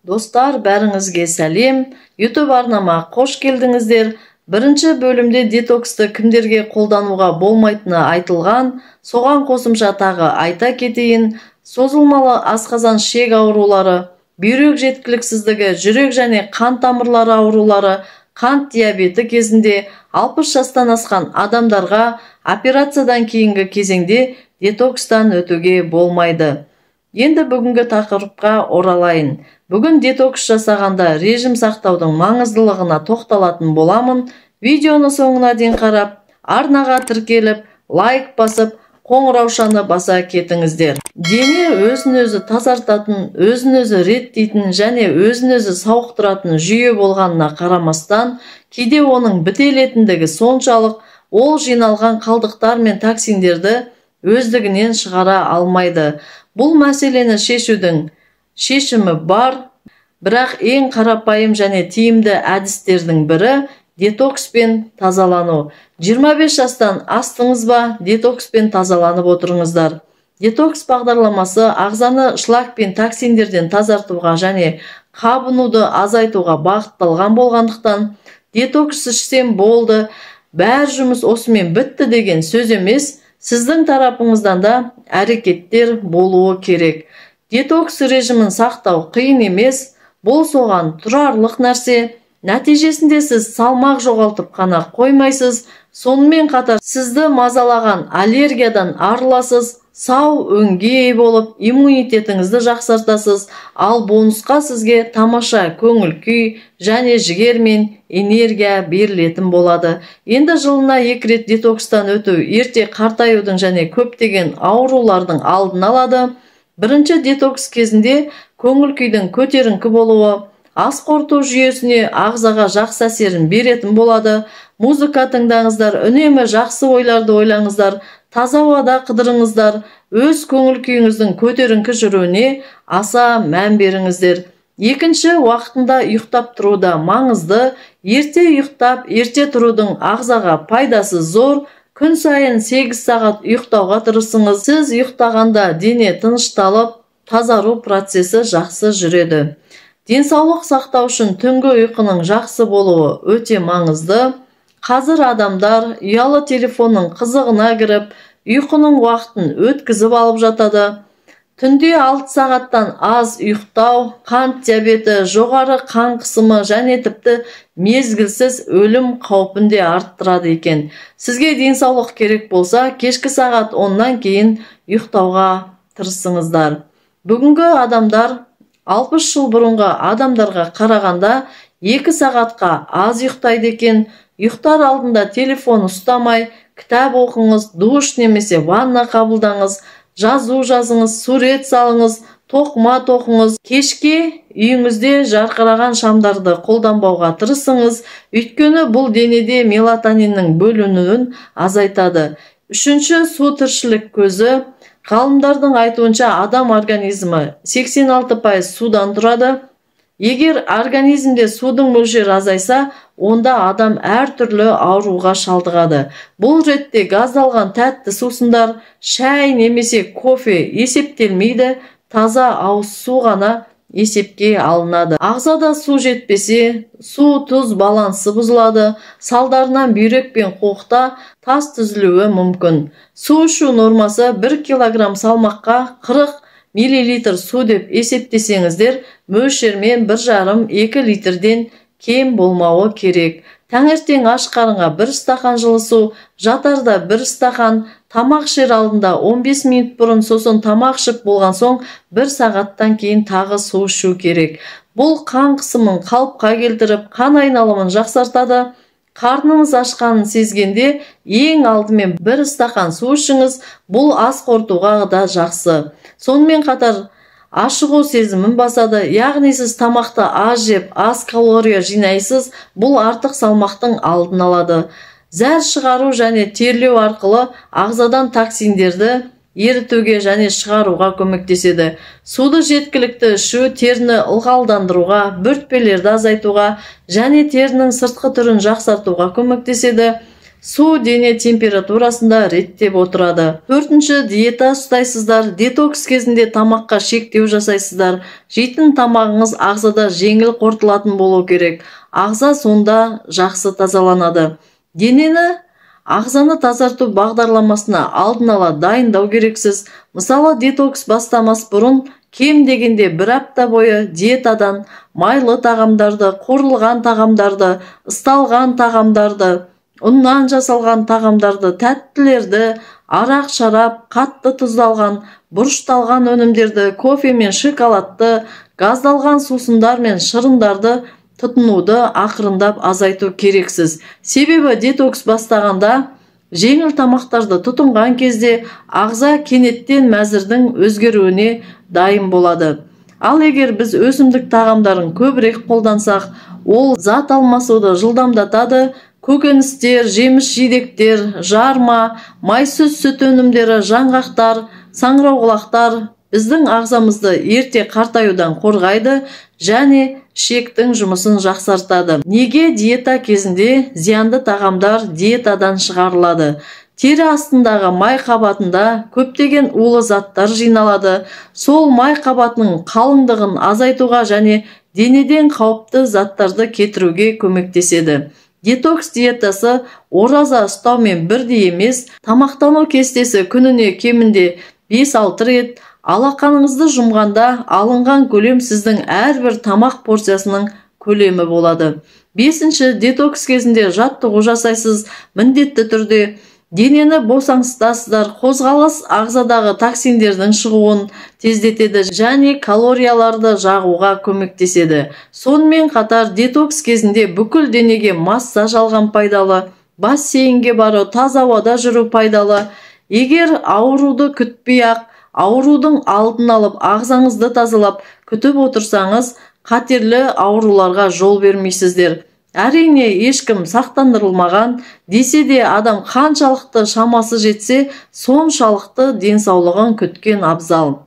Достар, бәріңізге сәлем. YouTube арнама қош келдіңіздер. Бірінші бөлімде детоксты кімдерге қолдануға болмайтыны айтылған, соған қосымша тағы айта кетейін. Созылмалы асқазан ішек аурулары, бүйрек жеткіліксіздігі, жүрек және қан тамырлары аурулары, қант диабеті кезінде 60 жастан асқан адамдарға операциядан кейінгі кезеңде детокстан өтуге болмайды. Енді бүгінгі тақырыпқа оралайын. Бүгін детокс жасағанда режим сақтаудың маңыздылығына тоқталатын боламын. Видеоны соңына дейін қарап, арнаға тіркеліп, лайк басып, қоңыраушаны баса кетіңіздер. Дене өзін-өзі тазартатын, өзін-өзі реттейтін және өзін-өзі сауықтыратын жүйе болғанына қарамастан, кейде оның бітелетіндігі соншалық, ол жиналған қалдықтар мен токсиндерді өздігінен шығара алмайды. Бұл мәселені шешудің шешімі бар, бірақ ең қарапайым және тиімді әдістердің бірі детокспен тазалану. 25 жастан астыңыз ба, детокспен тазаланып отырыңыздар. Детокс бағдарламасы ағзаны шлак пен токсиндерден тазартуға және қабынуды азайтуға бағытталған болғандықтан, детокс ішсем болды, бәр жұмыс осымен бітті деген сөз емес, сіздің тарапыңыздан да әрекеттер болуы керек. Детокс режимін сақтау қиын емес, бұл соған тұрарлық нәрсе. Нәтижесінде сіз салмақ жоғалтып қана қоймайсыз, сонымен қатар сізді мазалаған аллергиядан арыласыз, сау өңгей болып, иммунитетіңізді жақсартасыз, ал бонусқа сізге тамаша көңіл күй және жігер мен энергия берілетін болады. Енді жылына 2 рет детокстан өту ерте қартаюдың және көптеген аурулардың алдын алады. Бірінші детокс кезінде көңіл күйдің көтеріңкі болуы, ас қорыту жүйесіне ағзаға жақсы әсерін беретін болады. Музыка тыңдаңыздар, үнемі жақсы ойларды ойлаңыздар, таза ауада қыдырыңыздар, өз көңіл күйіңіздің көтеріңкі жүруіне аса мән беріңіздер. Екінші, уақытында ұйықтап тұруда маңызды. Ерте ұйықтап, ерте тұрудың ағзаға пайдасы зор. Күн сайын 8 сағат ұйықтауға тырысыңыз. Сіз ұйықтағанда дене тынышталып, тазару процесі жақсы жүреді. Денсаулық сақтау үшін түнгі ұйқының жақсы болуы өте маңызды. Қазір адамдар ұялы телефонның қызығына кіріп, ұйқының уақытын өткізіп алып жатады. Түнде 6 сағаттан аз ұйықтау, қант диабеті, жоғары қан қысымы және тіпті мезгілсіз өлім қаупін де арттырады екен. Сізге денсаулық керек болса, кешкі сағат 10-нан кейін ұйықтауға тырысыңыздар. Бүгінгі адамдар 60 жыл бұрынғы адамдарға қарағанда 2 сағатқа аз ұйықтайды екен. Ұйықтар алдында телефон ұстамай, кітап оқыңыз, душ немесе ванна қабылдаңыз, жазу жазыңыз, сурет салыңыз, тоқыма тоқыңыз. Кешке үйіңізде жарқыраған шамдарды қолданбауға тырысыңыз, өйткені бұл денеде мелатониннің бөлінуін азайтады. Үшінші, су тіршілік көзі. Ғалымдардың айтуынша адам организмі 86% судан тұрады. Егер организмде судың мөлшері азайса, онда адам әртүрлі ауруға шалдығады. Бұл ретте газдалған тәтті сусындар, шай немесе кофе есептелмейді, таза ауыз су ғана есепке алынады. Ағзада су жетпесе, су-тұз балансы бұзылады, салдарынан бүйрек пен қуықта тас түзілуі мүмкін. Су ішу нормасы 1 килограмм салмаққа 40 миллилитр су деп есептесеңіздер, мөлшермен 1,5-2 литрден кем болмауы керек. Таңертең аш қарынға 1 стақан жылы су, жатарда 1 стақан, тамақ ішер алдында 15 минут бұрын, сосын тамақ ішіп болған соң 1 сағаттан кейін тағы су ішу керек. Бұл қан қысымын қалыпқа келтіріп, қан айналымын жақсартады. Қарныңыз ашқанын сезгенде ең алдымен 1 стақан су ішіңіз, бұл ас қорытуға да жақсы. Сонымен қатар ашығу сезімін басады, яғни сіз тамақты аз жеп, аз калория жинайсыз, бұл артық салмақтың алдын алады. Зәр шығару және терлеу арқылы ағзадан токсиндерді ерітуге және шығаруға көмектеседі. Суды жеткілікті ішу теріні ылғалдандыруға, бөртпелерді азайтуға және терінің сыртқы түрін жақсартуға көмектеседі. Су дене температурасында реттеп отырады. 4-ші, диета ұстайсыздар. Детокс кезінде тамаққа шектеу жасайсыздар. Жейтін тамағыңыз ағзада жеңіл қорытылатын болу керек. Ағза сонда жақсы тазаланады. Денені ағзаны тазарту бағдарламасына алдын ала дайындау керексіз. Мысалы, детокс бастамас бұрын кем дегенде 1 апта бойы диетадан майлы тағамдарды, қорылған тағамдарды, ысталған тағамдарды, ұннан жасалған тағамдарды, тәттілерді, арақ, шарап, қатты тұздалған, бұрышталған өнімдерді, кофе мен шоколадты, газдалған сусындар мен шырындарды тұтынуды ақырындап азайту керексіз. Себебі детокс бастағанда жеңіл тамақтарды тұтынған кезде ағза кенеттен мәзірдің өзгеруіне дайын болады. Ал егер біз өсімдік тағамдарын көбірек қолдансақ, ол зат алмасуды жылдамдатады. Көкөністер, жеміс-жидектер, жарма, майсыз сүт өнімдері, жаңғақтар, саңырауқұлақтар біздің ағзамызды ерте қартаюдан қорғайды және ішектің жұмысын жақсартады. Неге диета кезінде зиянды тағамдар диетадан шығарылады? Тері астындағы май қабатында көптеген улы заттар жиналады. Сол май қабатының қалыңдығын азайтуға және денеден қауіпті заттарды кетіруге көмектеседі. Детокс диетасы ораза ұстаумен бірдей емес, тамақтану кестесі күніне кемінде 5-6 рет, алақаныңызды жұмғанда алынған көлем сіздің әрбір тамақ порциясының көлемі болады. 5-ші, детокс кезінде жаттығу жасайсыз. Міндетті түрде денені босаңсытасыздар. Қозғалыс ағзадағы токсиндердің шығуын тездетеді және калорияларды жағуға көмектеседі. Сонымен қатар детокс кезінде бүкіл денеге массаж алған пайдалы, бассейнге бару, таза ауада жүру пайдалы. Егер ауруды күтпей-ақ, аурудың алдын алып, ағзаңызды тазалап күтіп отырсаңыз, қатерлі ауруларға жол бермейсіздер. Әрине, ешкім сақтандырылмаған, десе де адам қаншалықты шамасы жетсе, соншалықты денсаулығын күткен абзал.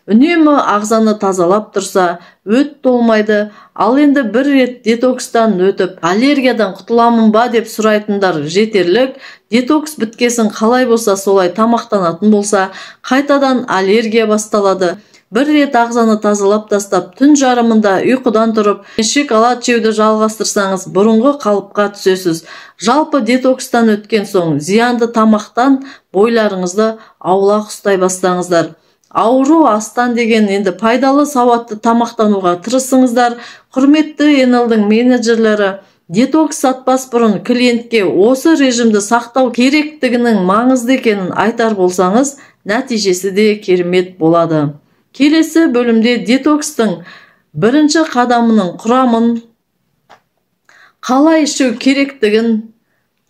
Үнемі ағзаны тазалап тұрса, өт толмайды. Ал енді бір рет детокстан өтіп, аллергиядан құтыламын ба деп сұрайтындар жетерлік. Детокс біткесін қалай болса солай тамақтанатын болса, қайтадан аллергия басталады. Бір рет ағзаны тазалап тастап, түн жарымында ұйқыдан тұрып, шоколад жеуді жалғастырсаңыз, бұрынғы қалыпқа түсесіз. Жалпы детокстан өткен соң, зиянды тамақтан бойларыңызды аулақ ұстай бастаңыздар. Ауру астан деген енді пайдалы сауатты тамақтануға тырысыңыздар. Құрметті Енелдің менеджерлері, детокс сатпас бұрын клиентке осы режимді сақтау керектігінің маңызды екенін айтар болсаңыз, нәтижесі де керемет болады. Келесі бөлімде детокстың бірінші қадамының құрамын, қалай ішу керектігін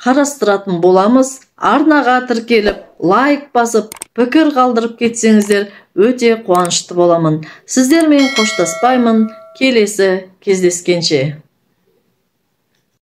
қарастыратын боламыз. Арнаға тіркеліп, лайк басып, пікір қалдырып кетсеңіздер, өте қуанышты боламын. Сіздермен қоштаспаймын. Келесі кездескенше.